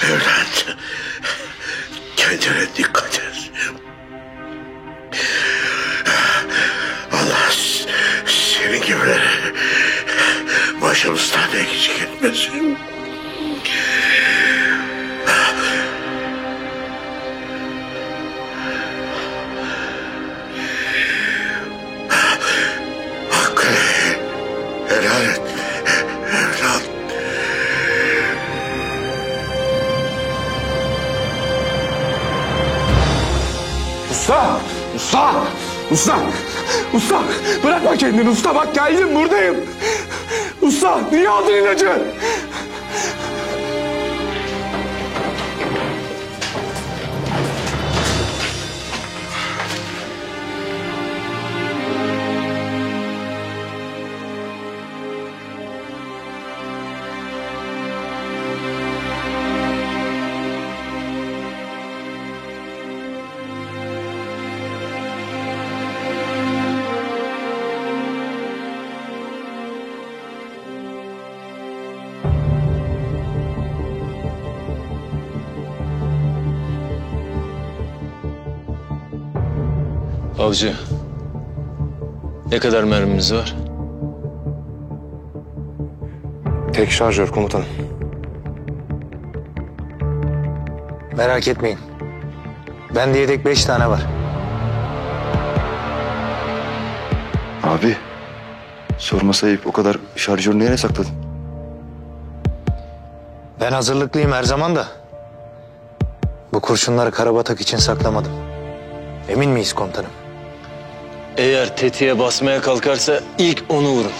Evlat, kendine dikkat et. Allah senin gibileri başımızdan eksik etmesin. Hakkını helal et evlat. Usta! Usta! Usta! Usta! Bırakma kendini usta, bak geldim buradayım. Usta niye aldın ilacı? Avcı, ne kadar mermimiz var? Tek şarjör komutanım. Merak etmeyin. Bende yedek 5 tane var. Abi, sorması ayıp, o kadar şarjörü nereye sakladın? Ben hazırlıklıyım her zaman da. Bu kurşunları karabatak için saklamadım. Emin miyiz komutanım? Eğer tetiğe basmaya kalkarsa ilk onu vurun.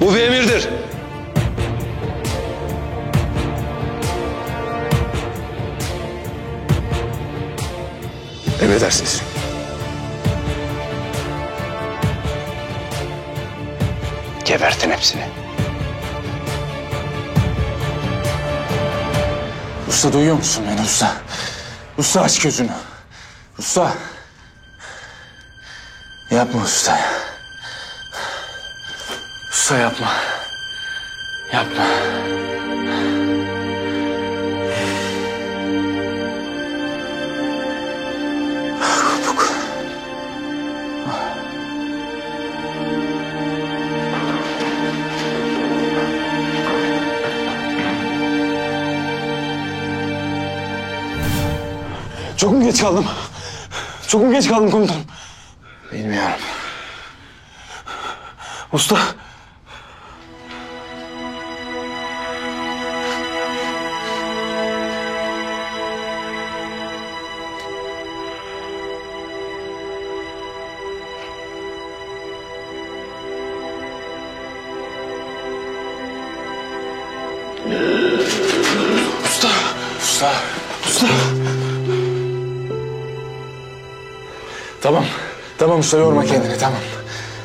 Bu bir emirdir. Emredersiniz. Gebertin hepsini. Usta duyuyor musun beni usta? Usta aç gözünü. Usta. Yapma usta. Usta yapma. Yapma. Kopuk. Çok mu geç kaldım? Çok mu geç kaldım komutanım? Bilmiyorum. Usta. Usta. Usta. Usta. Tamam. Tamam usta, yorma kendini, tamam.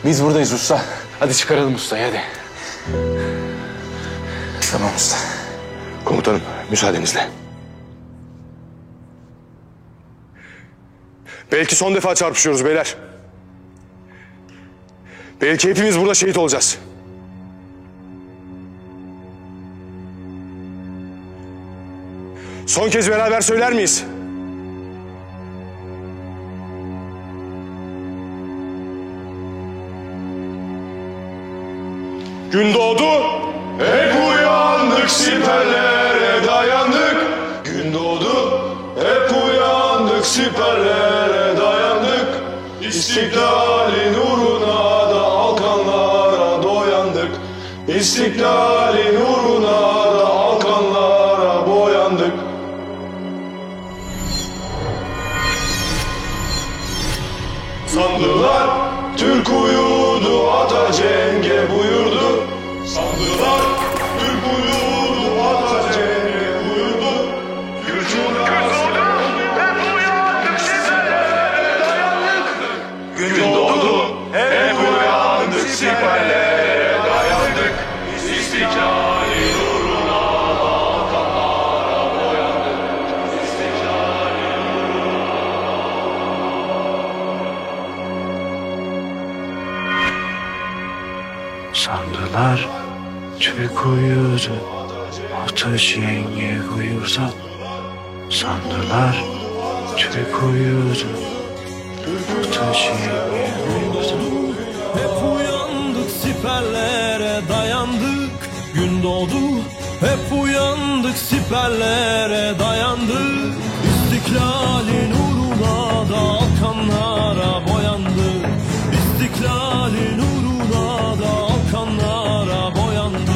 Biz buradayız usta. Hadi çıkaralım ustayı, hadi. Tamam usta. Komutanım, müsaadenizle. Belki son defa çarpışıyoruz beyler. Belki hepimiz burada şehit olacağız. Son kez beraber söyler miyiz? Gün doğdu, hep uyandık, siperlere dayandık. Gün doğdu, hep uyandık, siperlere dayandık. İstiklalin uğruna da alkanlara doyandık. İstiklalin uğruna da alkanlara boyandık. Sandılar, Türk uyudu, ata cenge buyurdu. Sandılar, Türk uyudu, ata cenge buyurdu. Gürcü hep uyandık, siperlere dayandık. Gün doğdu, hep uyandık, siperlere dayandık. İstiklali Sandılar Türk uyudu, ateş yenge uyursa. Sandılar Türk uyudu, ateş yenge uyursa. Hep uyandık, siperlere dayandık. Gün doğdu, hep uyandık, siperlere dayandık. İstiklalin uğruna da alkanlara boyandık. İstiklalin uğruna da alkanlara boyandık.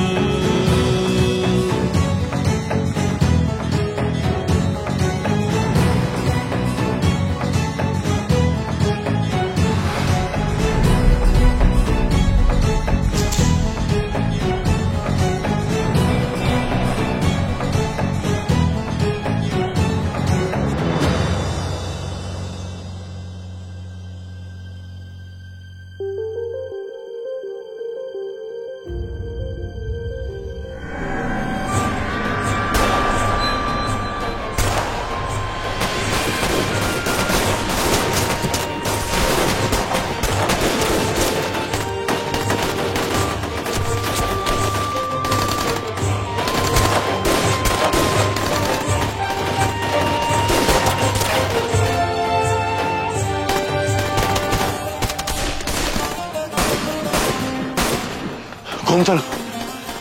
Komutanım,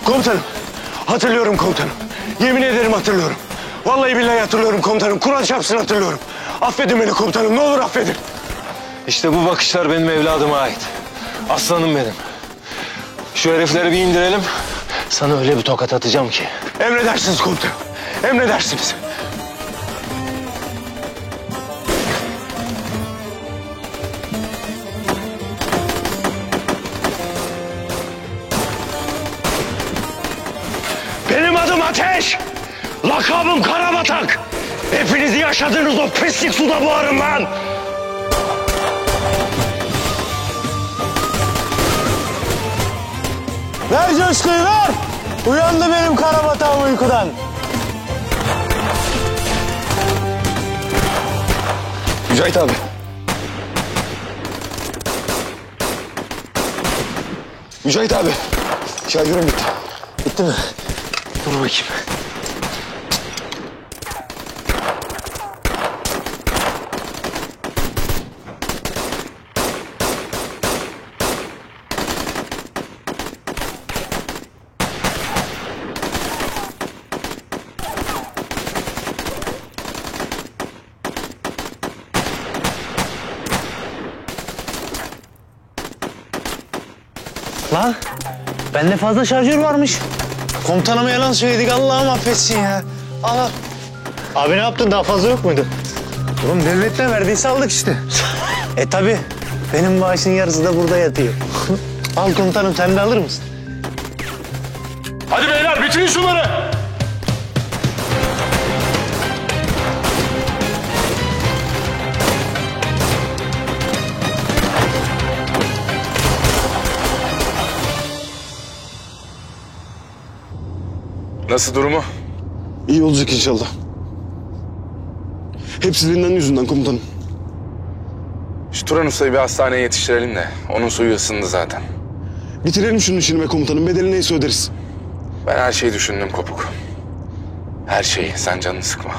komutanım. Hatırlıyorum komutanım. Yemin ederim hatırlıyorum. Vallahi billahi hatırlıyorum komutanım. Kur'an çarpsın hatırlıyorum. Affedin beni komutanım, ne olur affedin. İşte bu bakışlar benim evladıma ait. Aslanım benim. Şu herifleri bir indirelim. Sana öyle bir tokat atacağım ki. Emredersiniz komutanım, emredersiniz. Benim adım Ateş. Lakabım Karabatak. Hepinizi yaşadığınız o pislik suda boğarım ben. Ver coşkuyu ver. Uyandı benim karabatağım uykudan. Mücahit abi. Mücahit abi. Şarjörüm bitti. Bitti mi? Dur bakayım. Lan bende fazla şarjör varmış. Komutanıma yalan söyledik, Allah'ım affetsin ya. Allah. Abi ne yaptın, daha fazla yok muydu? Oğlum devlet ne verdiyse aldık işte. Tabi benim maaşın yarısı da burada yatıyor. Al komutanım, sen de alır mısın? Hadi beyler bitirin şunları. Nasıl durumu? İyi olacak inşallah. Hepsi Lina'nın yüzünden komutanım. Şu Turan Usta'yı bir hastaneye yetiştirelim de. Onun suyu ısındı zaten. Bitirelim şunun işini be komutanım. Bedeli neyse öderiz. Ben her şeyi düşündüm Kopuk. Her şeyi. Sen canını sıkma.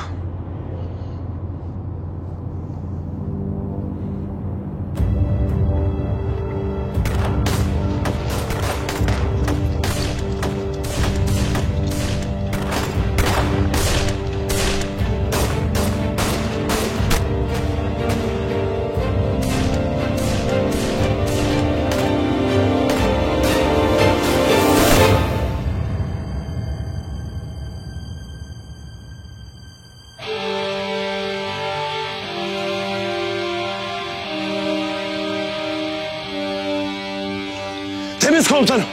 Temiz komutanım.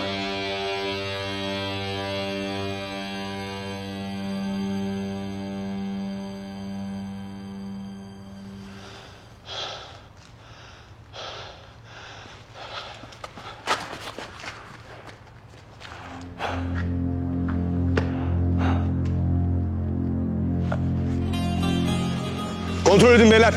Kontrol edin beyler.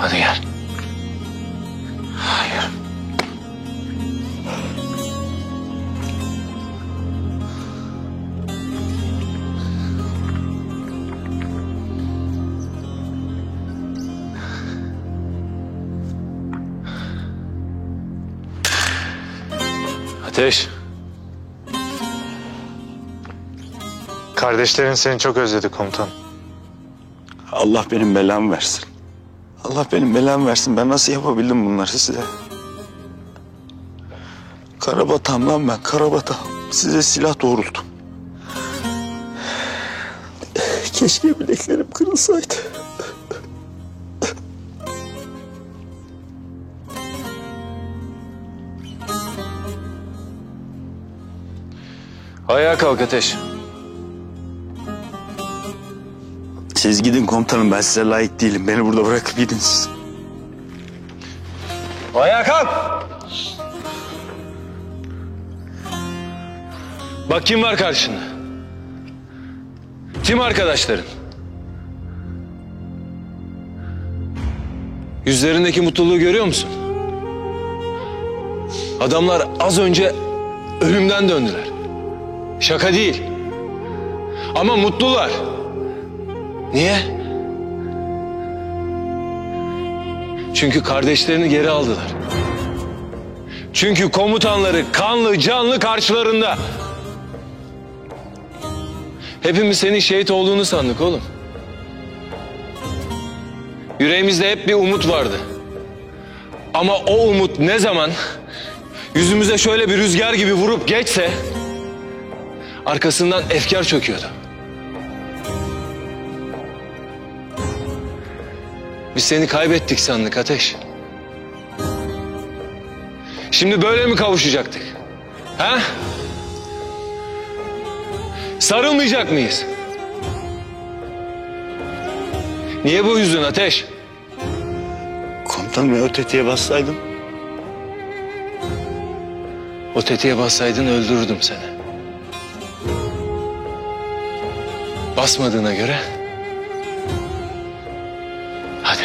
Hadi gel. Hayır. Ateş. Kardeşlerin seni çok özledi komutan. Allah benim belamı versin. Allah benim belamı versin. Ben nasıl yapabildim bunları size? Karabatağım lan ben, karabatağım. Size silah doğrulttum. Keşke bileklerim kırılsaydı. Ayağa kalk Ateş. Siz gidin komutanım, ben size layık değilim. Beni burada bırakıp gidin siz. Ayağa kalk. Bak kim var karşında. Kim arkadaşların? Yüzlerindeki mutluluğu görüyor musun? Adamlar az önce ölümden döndüler. Şaka değil. Ama mutlular. Niye? Çünkü kardeşlerini geri aldılar. Çünkü komutanları kanlı canlı karşılarında. Hepimiz senin şehit olduğunu sandık oğlum. Yüreğimizde hep bir umut vardı. Ama o umut ne zaman yüzümüze şöyle bir rüzgar gibi vurup geçse arkasından efkar çöküyordu. Biz seni kaybettik sandık Ateş. Şimdi böyle mi kavuşacaktık? Ha? Sarılmayacak mıyız? Niye bu yüzün Ateş? Komutanım, ya o tetiğe bassaydım. O tetiğe bassaydın öldürürdüm seni. Basmadığına göre... Hadi.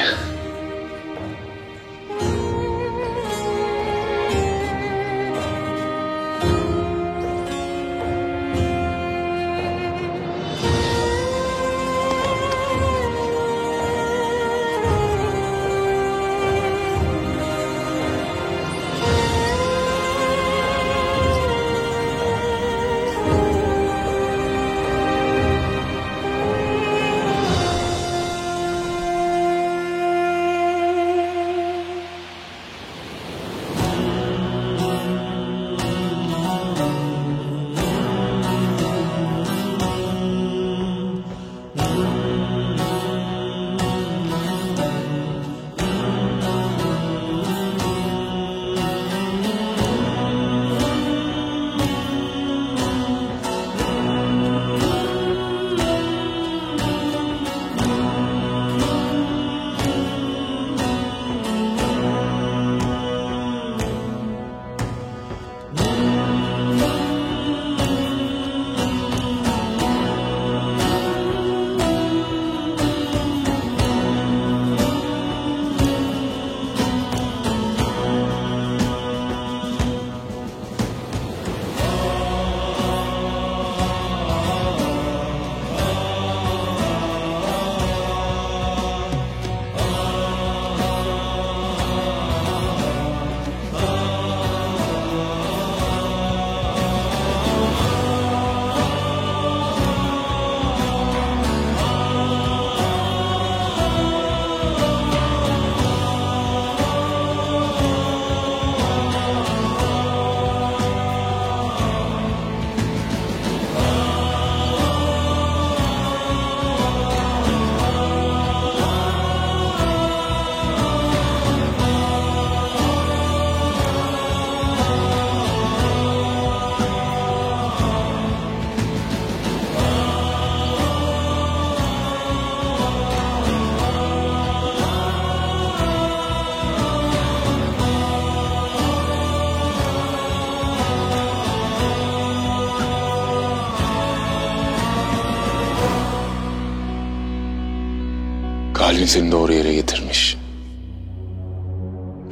Kalbin seni doğru yere getirmiş.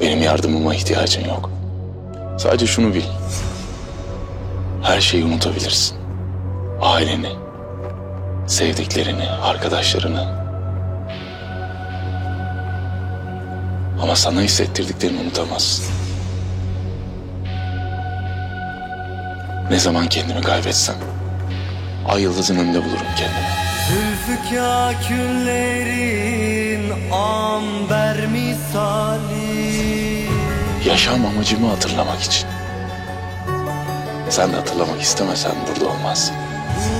Benim yardımıma ihtiyacın yok. Sadece şunu bil. Her şeyi unutabilirsin. Aileni, sevdiklerini, arkadaşlarını. Ama sana hissettirdiklerini unutamazsın. Ne zaman kendimi kaybetsem, ay yıldızın önünde bulurum kendimi. Zülfikâ küllerin amber misali. Yaşam amacımı hatırlamak için. Sen de hatırlamak istemesen burada olmazsın.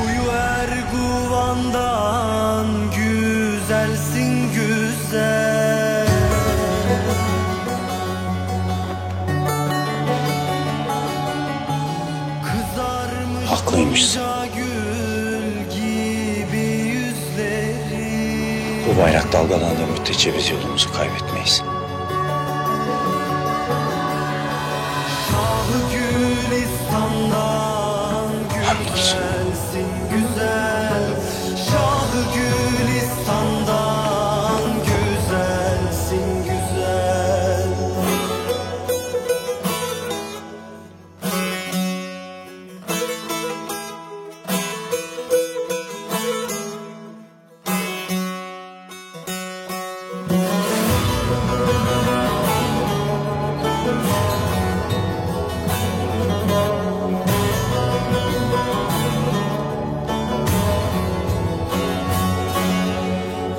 Uyu Erguvan'dan güzelsin güzel. Kızarmış Haklıymışsın. gonca gül gibi yüzleri. Bu bayrak dalgalandığı müddetçe biz yolumuzu kaybetmeyiz. Şahı Gülistan'dan güzelsin güzel. Şahı Gülistan'dan güzelsin güzel.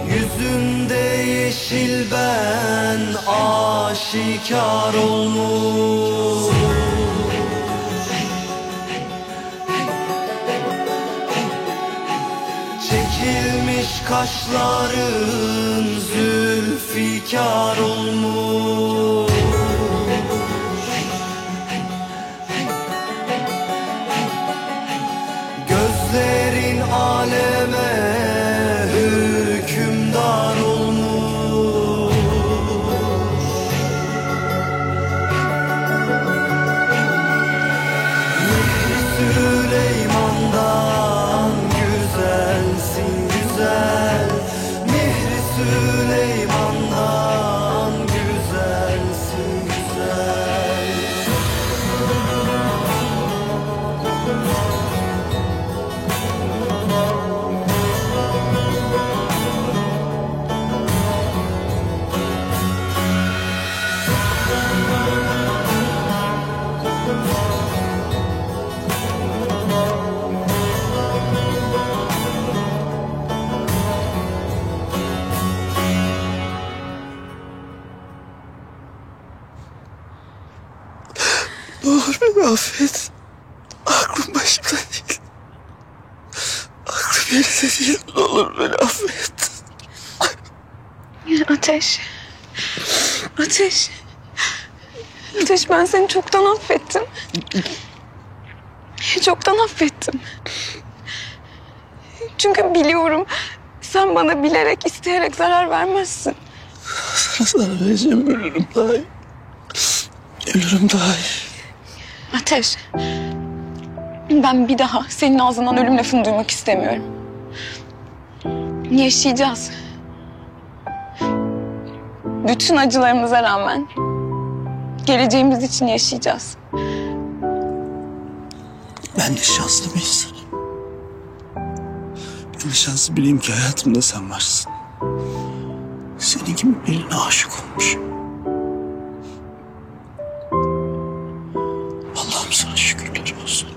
Yüzünde yeşil ben aşikar olmuş. Çekilmiş kaşların zülfikar olmuş. Gözlerin aleme hükümdar olmuş. Mihri Süleyman'dan güzelsin güzel. Mihri Süleyman'dan güzelsin güzel. Ne olur beni affet. Aklım başımda değil. Aklım yerinde değil. Ne olur beni affet. Ateş. Ateş. Ateş, ben seni çoktan affettim. Çoktan affettim. Çünkü biliyorum sen bana bilerek, isteyerek zarar vermezsin. Sana zarar vereceğim. Ölürüm daha iyi. Ölürüm daha iyi. Ateş. Ben bir daha senin ağzından ölüm lafını duymak istemiyorum. Yaşayacağız. Bütün acılarımıza rağmen geleceğimiz için yaşayacağız. Ben de şanslı bir insanım. Ben de şanslı biriyim ki hayatımda sen varsın. Senin gibi birine aşık olmuşum. Allah'ım sana şükürler olsun.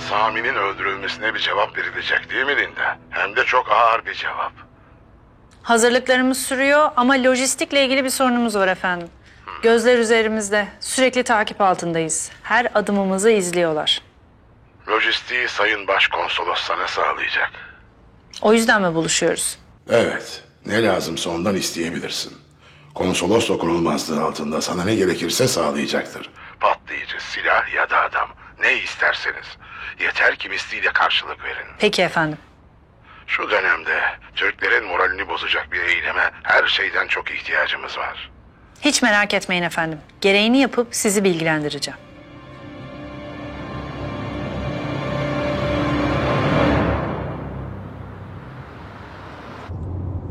Sami'nin öldürülmesine bir cevap verilecek değil mi Linda? Hem de çok ağır bir cevap. Hazırlıklarımız sürüyor ama lojistikle ilgili bir sorunumuz var efendim. Gözler üzerimizde. Sürekli takip altındayız. Her adımımızı izliyorlar. Lojistiği Sayın Başkonsolos sana sağlayacak. O yüzden mi buluşuyoruz? Evet. Ne lazımsa ondan isteyebilirsin. Konsolos dokunulmazlığı altında sana ne gerekirse sağlayacaktır. Patlayıcı silah ya da adam. Ne isterseniz. Yeter ki misliyle karşılık verin. Peki efendim. Şu dönemde Türklerin moralini bozacak bir eyleme her şeyden çok ihtiyacımız var. Hiç merak etmeyin efendim. Gereğini yapıp sizi bilgilendireceğim.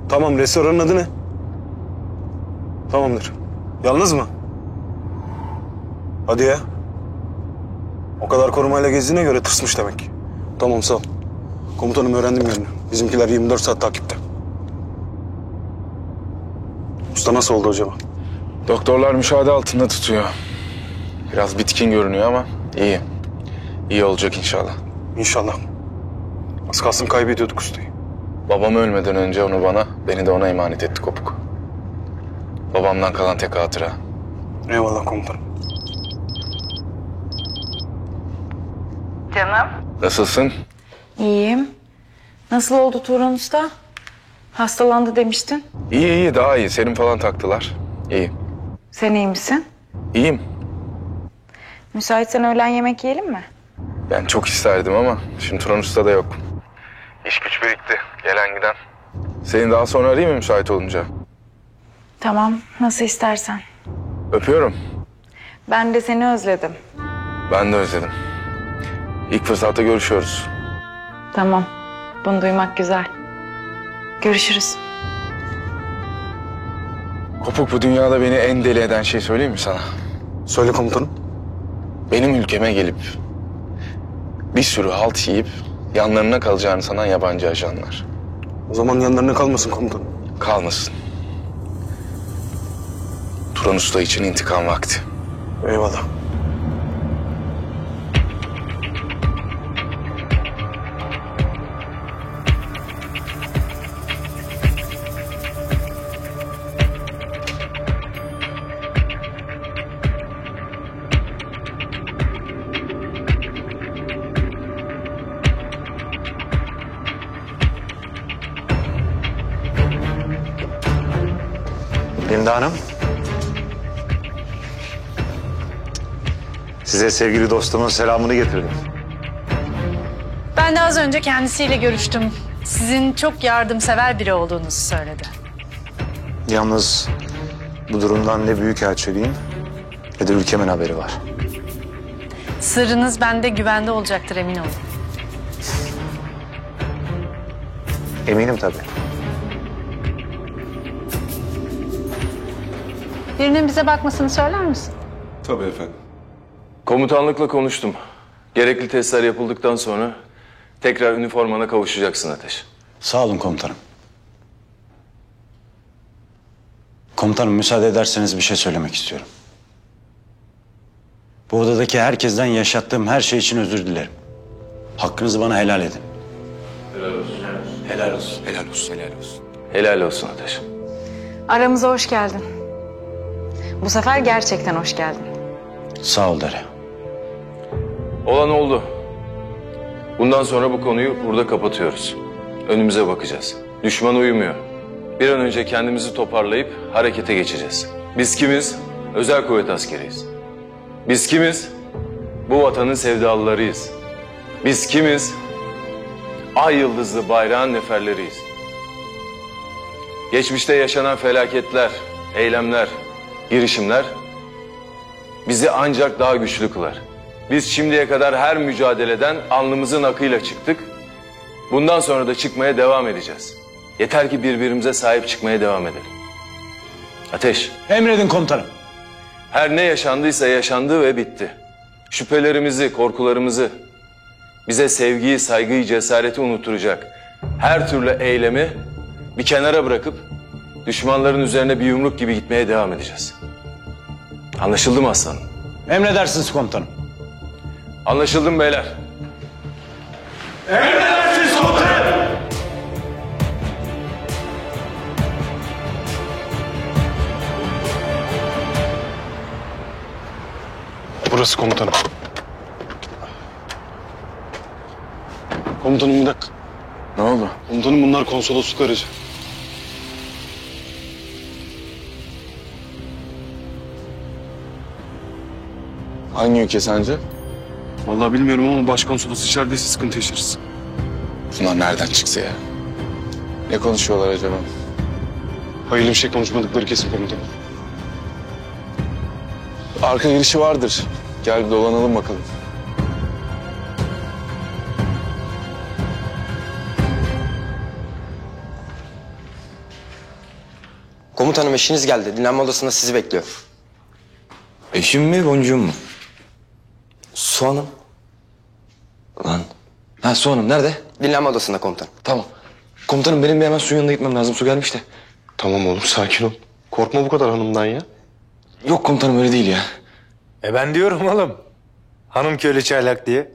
Tamam, restoranın adı ne? Tamamdır. Yalnız mı? Hadi ya. O kadar korumayla gezdiğine göre tırsmış demek. Tamam, sağ ol. Komutanım, öğrendim yerini. Bizimkiler 24 saat takipte. Usta nasıl oldu acaba? Doktorlar müşahede altında tutuyor. Biraz bitkin görünüyor ama iyi. İyi olacak inşallah. İnşallah. Az kalsın kaybediyorduk ustayı. Babam ölmeden önce onu bana, beni de ona emanet etti Kopuk. Babamdan kalan tek hatıra. Eyvallah komutanım. Canım. Nasılsın? İyiyim. Nasıl oldu Turan Usta? Hastalandı demiştin. İyi iyi, daha iyi. Serum falan taktılar. İyi. Sen iyi misin? İyiyim. Müsaitsen öğlen yemek yiyelim mi? Ben çok isterdim ama şimdi Turan Usta da yok. İş güç birikti. Gelen giden. Seni daha sonra arayayım mı müsait olunca? Tamam, nasıl istersen. Öpüyorum. Ben de seni özledim. Ben de özledim. İlk fırsatta görüşüyoruz. Tamam, bunu duymak güzel. Görüşürüz. Kopuk, bu dünyada beni en deli eden şey söyleyeyim mi sana? Söyle komutanım. Benim ülkeme gelip bir sürü halt yiyip yanlarına kalacağını sanan yabancı ajanlar. O zaman yanlarına kalmasın komutanım. Kalmasın. Turan Usta için intikam vakti. Eyvallah. Linda Hanım. Size sevgili dostumun selamını getirdim. Ben de az önce kendisiyle görüştüm. Sizin çok yardımsever biri olduğunuzu söyledi. Yalnız bu durumdan ne büyükelçiliğin ne de ülkemin haberi var. Sırrınız bende güvende olacaktır, emin olun. Eminim tabii. Birinin bize bakmasını söyler misin? Tabii efendim. Komutanlıkla konuştum. Gerekli testler yapıldıktan sonra tekrar üniformana kavuşacaksın Ateş. Sağ olun komutanım. Komutanım, müsaade ederseniz bir şey söylemek istiyorum. Bu odadaki herkesten yaşattığım her şey için özür dilerim. Hakkınızı bana helal edin. Helal olsun. Helal olsun. Helal olsun. Helal olsun. Helal olsun Ateş. Aramıza hoş geldin. Bu sefer gerçekten hoş geldin. Sağ ol Derya. Olan oldu. Bundan sonra bu konuyu burada kapatıyoruz. Önümüze bakacağız. Düşman uyumuyor. Bir an önce kendimizi toparlayıp harekete geçeceğiz. Biz kimiz? Özel kuvvet askeriyiz. Biz kimiz? Bu vatanın sevdalılarıyız. Biz kimiz? Ay yıldızlı bayrağın neferleriyiz. Geçmişte yaşanan felaketler, eylemler, girişimler bizi ancak daha güçlü kılar. Biz şimdiye kadar her mücadeleden alnımızın akıyla çıktık. Bundan sonra da çıkmaya devam edeceğiz. Yeter ki birbirimize sahip çıkmaya devam edelim. Ateş. Emredin komutanım. Her ne yaşandıysa yaşandı ve bitti. Şüphelerimizi, korkularımızı, bize sevgiyi, saygıyı, cesareti unutturacak her türlü eylemi bir kenara bırakıp düşmanların üzerine bir yumruk gibi gitmeye devam edeceğiz. Anlaşıldı mı aslanım? Emredersiniz komutanım. Anlaşıldı mı beyler? Emredersiniz komutanım. Burası komutanım. Komutanım bir dakika. Ne oldu? Komutanım bunlar konsolosluk aracı. Hangi ülke sence? Vallahi bilmiyorum ama başkonsolos içerideyse sıkıntı yaşarız. Bunlar nereden çıksa ya? Ne konuşuyorlar acaba? Hayırlı bir şey konuşmadıkları kesin komutanım. Arka girişi vardır. Gel bir dolanalım bakalım. Komutanım eşiniz geldi. Dinlenme odasında sizi bekliyor. Eşim mi, boncuğum mu? Su Hanım. Lan. Ha, Su Hanım nerede? Dinlenme odasında komutanım. Tamam. Komutanım benim bir hemen suyun yanına gitmem lazım. Su gelmiş de. Tamam oğlum sakin ol. Korkma bu kadar hanımdan ya. Yok komutanım öyle değil ya. Ben diyorum oğlum. Hanım köylü çaylak diye.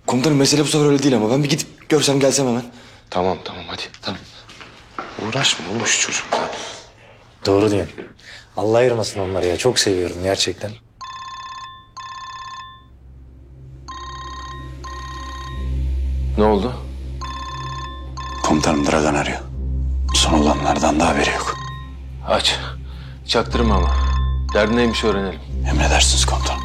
Komutanım mesele bu sefer öyle değil ama ben bir gidip görsem gelsem hemen. Tamam hadi. Tamam. Uğraşma oğlum şu çocukla. Doğru diyorsun. Allah ayırmasın onları ya. Çok seviyorum gerçekten. Ne oldu? Komutanım Dragan arıyor. Son olanlardan da haberi yok. Aç. Çaktırma ama. Derdi neymiş öğrenelim. Emredersiniz komutanım.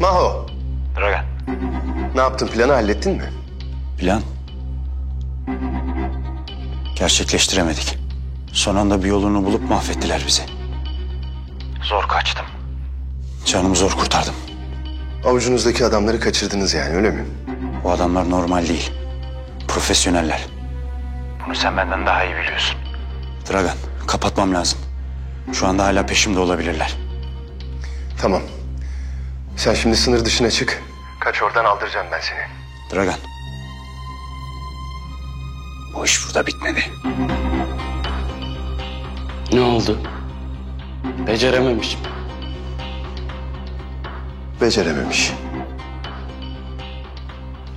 Maho. Dragan. Ne yaptın, planı hallettin mi? Plan? Gerçekleştiremedik. Son anda bir yolunu bulup mahvettiler bizi. Zor kaçtım. Canımı zor kurtardım. Avucunuzdaki adamları kaçırdınız yani öyle mi? Bu adamlar normal değil. Profesyoneller. Bunu sen benden daha iyi biliyorsun. Dragan, kapatmam lazım. Şu anda hala peşimde olabilirler. Tamam. Sen şimdi sınır dışına çık. Kaç oradan aldıracağım ben seni. Dragan. Bu iş burada bitmedi. Ne oldu? Becerememişim. Becerememiş.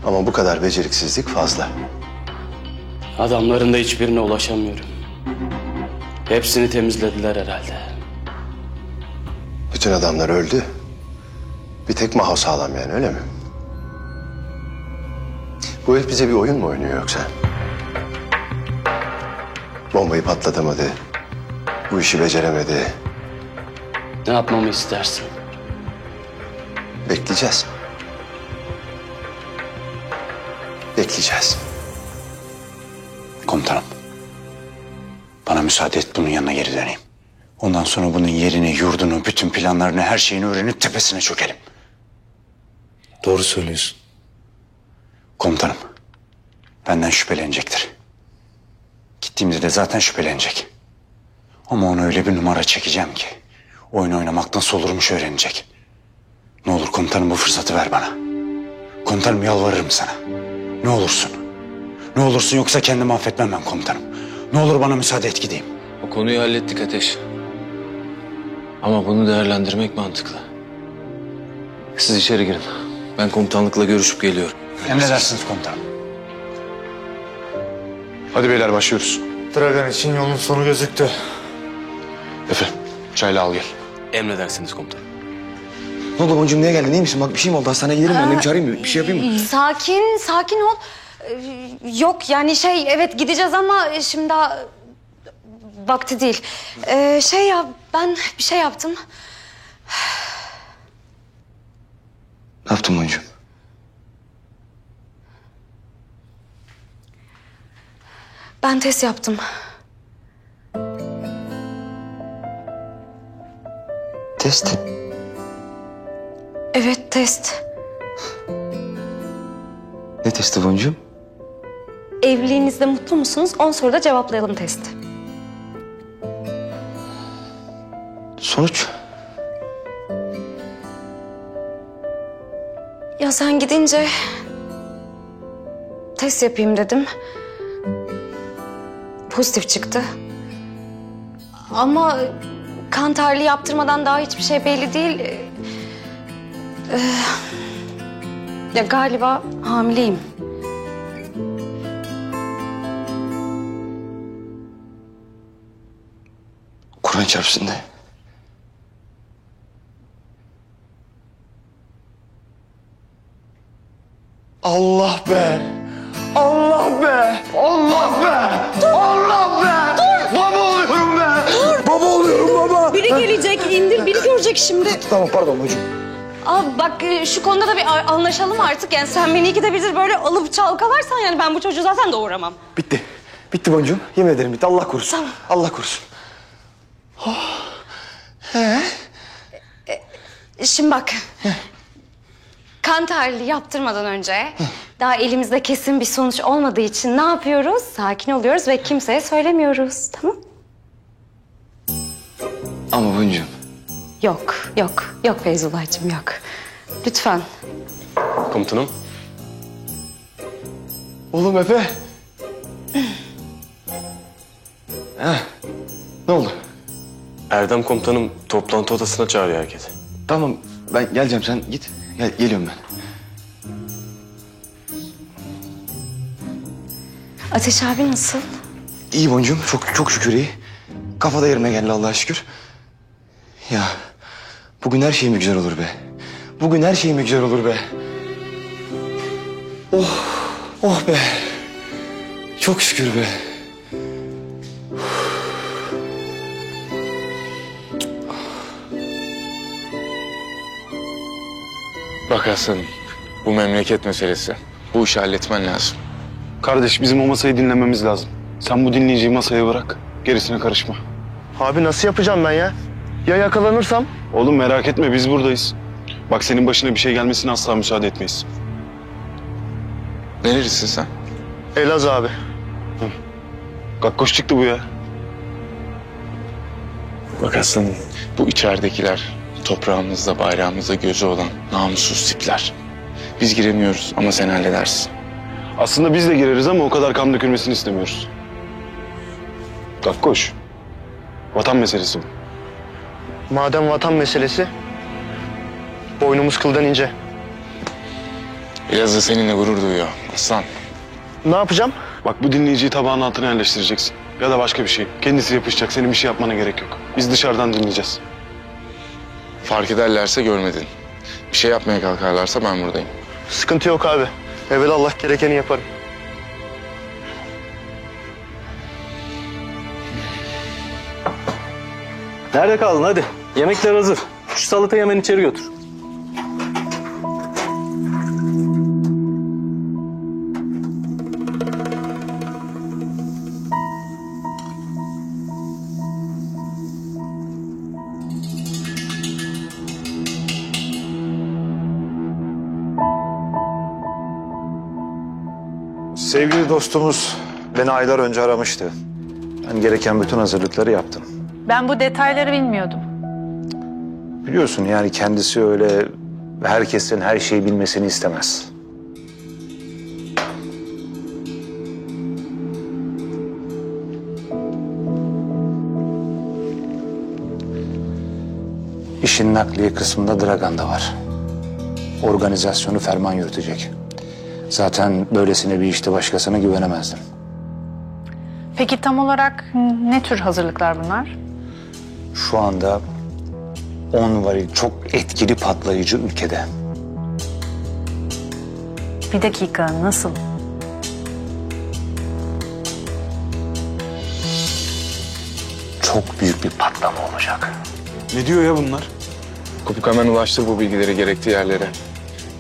Ama bu kadar beceriksizlik fazla. Adamların da hiçbirine ulaşamıyorum. Hepsini temizlediler herhalde. Bütün adamlar öldü. Bir tek Maho sağlam yani öyle mi? Bu herif bize bir oyun mu oynuyor yoksa? Bombayı patlatamadı. Bu işi beceremedi. Ne yapmamı istersin? Bekleyeceğiz. Bekleyeceğiz. Komutanım. Bana müsaade et bunun yanına geri döneyim. Ondan sonra bunun yerini, yurdunu, bütün planlarını, her şeyini öğrenip tepesine çökelim. Doğru söylüyorsun. Komutanım. Benden şüphelenecektir. Gittiğimde de zaten şüphelenecek. Ama ona öyle bir numara çekeceğim ki oyun oynamak nasıl olurmuş öğrenecek. Ne olur komutanım bu fırsatı ver bana. Komutanım yalvarırım sana. Ne olursun. Ne olursun yoksa kendimi affetmem ben komutanım. Ne olur bana müsaade et gideyim. O konuyu hallettik Ateş. Ama bunu değerlendirmek mantıklı. Siz içeri girin. Ben komutanlıkla görüşüp geliyorum. Emredersiniz komutanım. Hadi beyler başlıyoruz. Dragan için yolun sonu gözüktü. Efe çayla al gel. Emredersiniz komutanım. Ne oldu boncuğum, niye geldin? İyi misin? Bak bir şey mi oldu? Hastaneye gidelim mi? Annemi çağırayım mı? Bir şey yapayım mı? Sakin ol. Yok yani evet gideceğiz ama şimdi daha vakti değil. Ben bir şey yaptım. Ne yaptın boncuğum? Ben test yaptım. Test. Evet test. Ne testi boncuğum? Evliliğinizde mutlu musunuz? 10 soruda cevaplayalım testi. Sonuç? Ya sen gidince test yapayım dedim. Pozitif çıktı. Ama kan tahlili yaptırmadan daha hiçbir şey belli değil. Ya galiba hamileyim. Kur'an çarpsın de. Allah be! Allah be! Allah be! Allah be! Dur! Baba oluyorum be! Dur! Baba oluyorum baba! Biri gelecek. İndir, biri görecek şimdi. Tamam pardon hocam. Bak şu konuda da bir anlaşalım artık. Yani sen beni ikide bir böyle alıp çalkalarsan yani ben bu çocuğu zaten doğuramam. Bitti. Bitti boncuğum. Yemin ederim bitti. Allah korusun. Tamam. Allah korusun. Şimdi bak. Kan tahlili yaptırmadan önce daha elimizde kesin bir sonuç olmadığı için ne yapıyoruz? Sakin oluyoruz ve kimseye söylemiyoruz. Tamam? Ama boncuğum. Yok Feyzullah'cığım yok. Lütfen. Komutanım. Oğlum Efe. Ne oldu? Erdem komutanım toplantı odasına çağırıyor herkesi. Tamam ben geleceğim sen git. Geliyorum ben. Ateş abi nasıl? İyi boncuğum. Çok şükür iyi. Kafa da yerine geldi Allah'a şükür. Ya bugün her şey mi güzel olur be? Bugün her şey mi güzel olur be? Oh be. Çok şükür be. Bak aslanım, bu memleket meselesi. Bu işi halletmen lazım. Kardeş bizim o masayı dinlememiz lazım. Sen bu dinleyiciyi masaya bırak. Gerisine karışma. Abi nasıl yapacağım ben ya? Ya yakalanırsam? Oğlum merak etme biz buradayız. Bak senin başına bir şey gelmesine asla müsaade etmeyiz. Nerelisin sen? Elazığ abi. Gakkoş çıktı bu ya. Bak aslanım, bu içeridekiler toprağımızda, bayrağımızda gözü olan namussuz tipler. Biz giremiyoruz ama sen halledersin. Aslında biz de gireriz ama o kadar kan dökülmesini istemiyoruz. Gakkoş. Vatan meselesi bu. Madem vatan meselesi, boynumuz kıldan ince. Elazığ seninle gurur duyuyor aslan. Ne yapacağım? Bak bu dinleyiciyi tabağın altına yerleştireceksin. Ya da başka bir şey. Kendisi yapışacak. Senin bir şey yapmana gerek yok. Biz dışarıdan dinleyeceğiz. Fark ederlerse görmedin. Bir şey yapmaya kalkarlarsa ben buradayım. Sıkıntı yok abi. Evelallah gerekeni yaparım. Nerede kaldın hadi? Yemekler hazır. Şu salatayı hemen içeri götür. Sevgili dostumuz beni aylar önce aramıştı. Ben gereken bütün hazırlıkları yaptım. Ben bu detayları bilmiyordum. Biliyorsun yani kendisi öyle herkesin her şeyi bilmesini istemez. İşin nakliye kısmında Dragan da var. Organizasyonu Ferman yürütecek. Zaten böylesine bir işte başkasına güvenemezdim. Peki tam olarak ne tür hazırlıklar bunlar? Şu anda 10 varil çok etkili patlayıcı ülkede. Bir dakika, nasıl? Çok büyük bir patlama olacak. Ne diyor ya bunlar? Kopuk hemen ulaştır bu bilgileri gerektiği yerlere.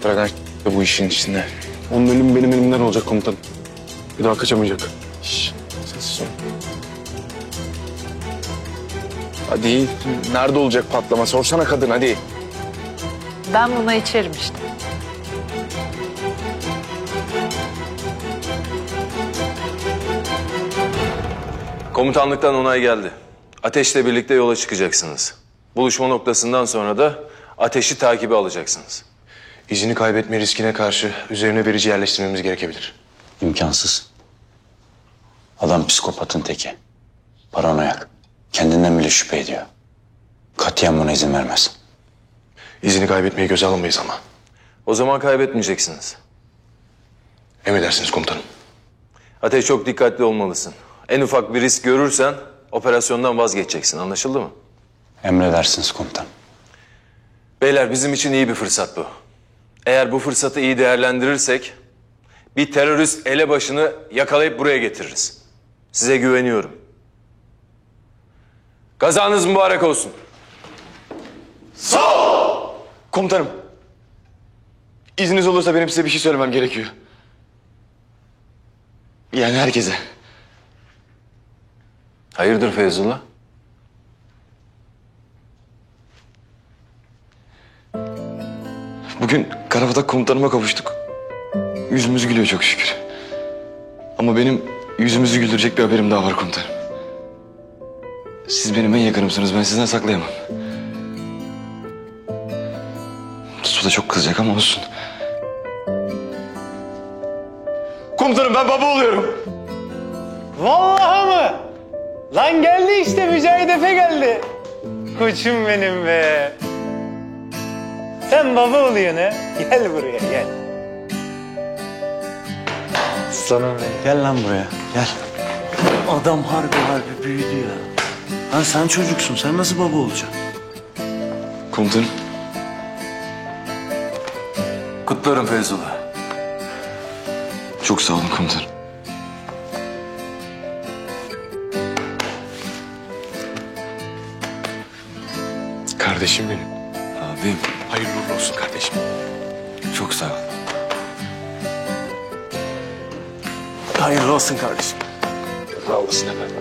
Dragan da bu işin içinde. Onun ölümü benim elimden olacak komutanım. Bir daha kaçamayacak. Şşş, sessiz ol. Hadi, nerede olacak patlama? Sorsana kadın hadi. Ben buna içerim işte. Komutanlıktan onay geldi. Ateşle birlikte yola çıkacaksınız. Buluşma noktasından sonra da ateşi takibe alacaksınız. İzini kaybetme riskine karşı üzerine verici yerleştirmemiz gerekebilir. İmkansız. Adam psikopatın teki. Paranoyak. Kendinden bile şüphe ediyor. Katiyen buna izin vermez. İzini kaybetmeyi göze alamayız ama. O zaman kaybetmeyeceksiniz. Emredersiniz komutanım. Ateş, çok dikkatli olmalısın. En ufak bir risk görürsen operasyondan vazgeçeceksin. Anlaşıldı mı? Emredersiniz komutan. Beyler, bizim için iyi bir fırsat bu. Eğer bu fırsatı iyi değerlendirirsek bir terörist elebaşını yakalayıp buraya getiririz. Size güveniyorum. Gazanız mübarek olsun. Sol! Komutanım. İzniniz olursa benim size bir şey söylemem gerekiyor. Yani herkese. Hayırdır Feyzullah? Bugün Karabatak komutanıma kavuştuk. Yüzümüz gülüyor çok şükür. Ama benim yüzümüzü güldürecek bir haberim daha var komutanım. Siz benim en yakınımsınız. Ben sizden saklayamam. Su da çok kızacak ama olsun. Komutanım ben baba oluyorum. Vallahi mı? Lan geldi işte Mücahit Efe geldi. Koçum benim be. Sen baba oluyorsun ha. Gel buraya gel. Aslanım benim. Gel lan buraya. Gel. Adam harbi büyüdü ya. Lan sen çocuksun. Sen nasıl baba olacaksın? Komutanım. Kutlarım Feyzullah. Çok sağ olun komutanım. Kardeşim benim. Abim. Hayırlı uğurlu olsun kardeşim. Çok sağ ol. Hayırlı olsun kardeşim. Sağ olasın efendim.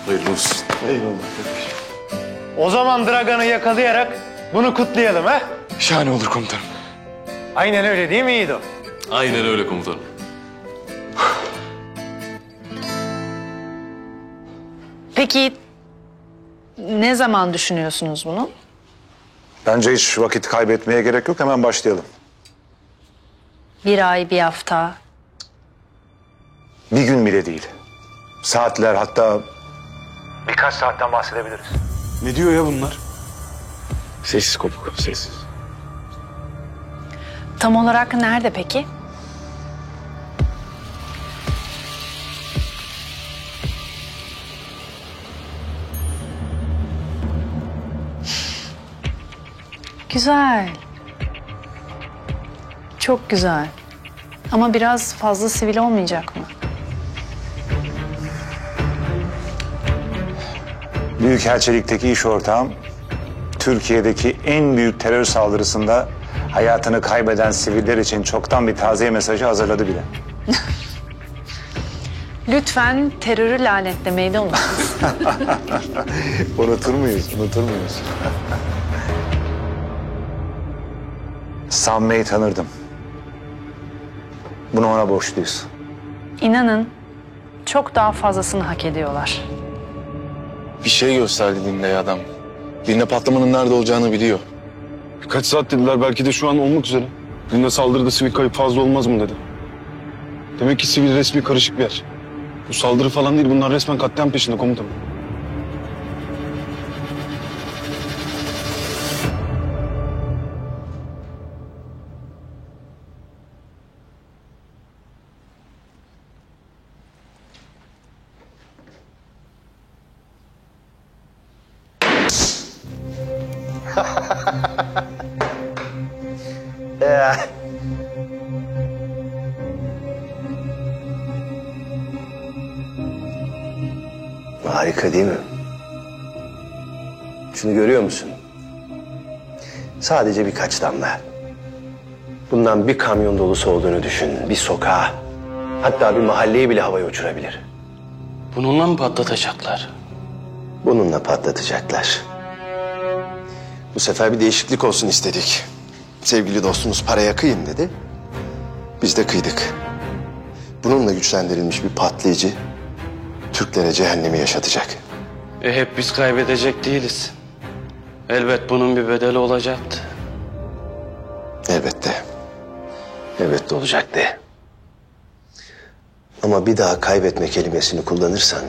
Hayırlı olsun. Eyvallah kardeşim. O zaman Dragan'ı yakalayarak bunu kutlayalım ha? Şahane olur komutanım. Aynen öyle değil mi Yiğido? Aynen öyle komutanım. Peki ne zaman düşünüyorsunuz bunu? Bence hiç vakit kaybetmeye gerek yok. Hemen başlayalım. Bir ay, bir hafta. Bir gün bile değil. Saatler, hatta birkaç saatten bahsedebiliriz. Ne diyor ya bunlar? Sessiz kopuk, sessiz. Tam olarak nerede peki? Güzel. Çok güzel. Ama biraz fazla sivil olmayacak mı? Büyükelçilikteki iş ortağım, Türkiye'deki en büyük terör saldırısında hayatını kaybeden siviller için çoktan bir taziye mesajı hazırladı bile. Lütfen terörü lanetlemeyi de unutmayın. Unutur muyuz? Unutur muyuz? Sam May'i tanırdım. Bunu ona borçluyuz. İnanın çok daha fazlasını hak ediyorlar. Bir şey gösterdi dinle adam. Birine patlamanın nerede olacağını biliyor. Birkaç saat dediler, belki de şu an olmak üzere. Birine saldırıda sivil kayıp fazla olmaz mı dedi. Demek ki sivil resmi karışık bir yer. Bu saldırı falan değil, bunlar resmen katliam peşinde komutanım. Harika değil mi? Şunu görüyor musun? Sadece birkaç damla. Bundan bir kamyon dolusu olduğunu düşün. Bir sokağa, hatta bir mahalleyi bile havaya uçurabilir. Bununla mı patlatacaklar? Bununla patlatacaklar. Bu sefer bir değişiklik olsun istedik. Sevgili dostumuz paraya kıyın dedi. Biz de kıydık. Bununla güçlendirilmiş bir patlayıcı Türklere cehennemi yaşatacak. Hep biz kaybedecek değiliz. Elbet bunun bir bedeli olacaktı. Elbette. Elbette olacaktı. Ama bir daha kaybetme kelimesini kullanırsan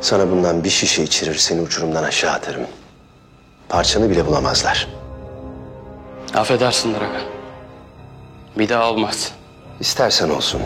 sana bundan bir şişe içirir, seni uçurumdan aşağı atarım. Parçanı bile bulamazlar. Affedersin Dragan. Bir daha olmaz. İstersen olsun.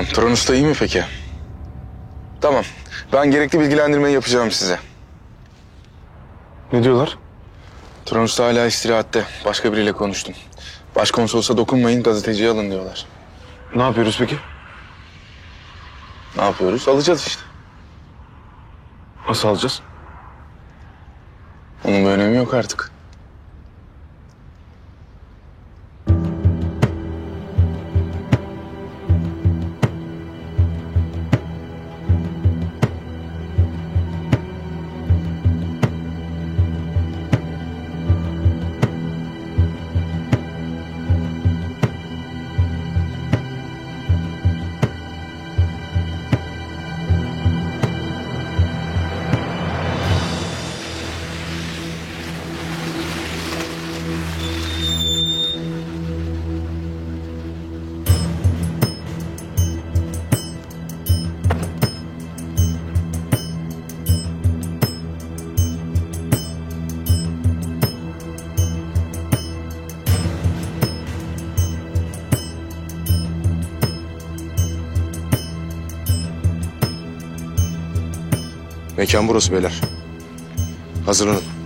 Tamam. Turan Usta iyi mi peki? Tamam. Ben gerekli bilgilendirmeyi yapacağım size. Ne diyorlar? Turan Usta hala istirahatte. Başka biriyle konuştum. Başkonsolos'a dokunmayın, gazeteciyi alın diyorlar. Ne yapıyoruz peki? Ne yapıyoruz? Alacağız işte. Nasıl alacağız? Onun bir önemi yok artık. Mekan burası beyler. Hazırlanın.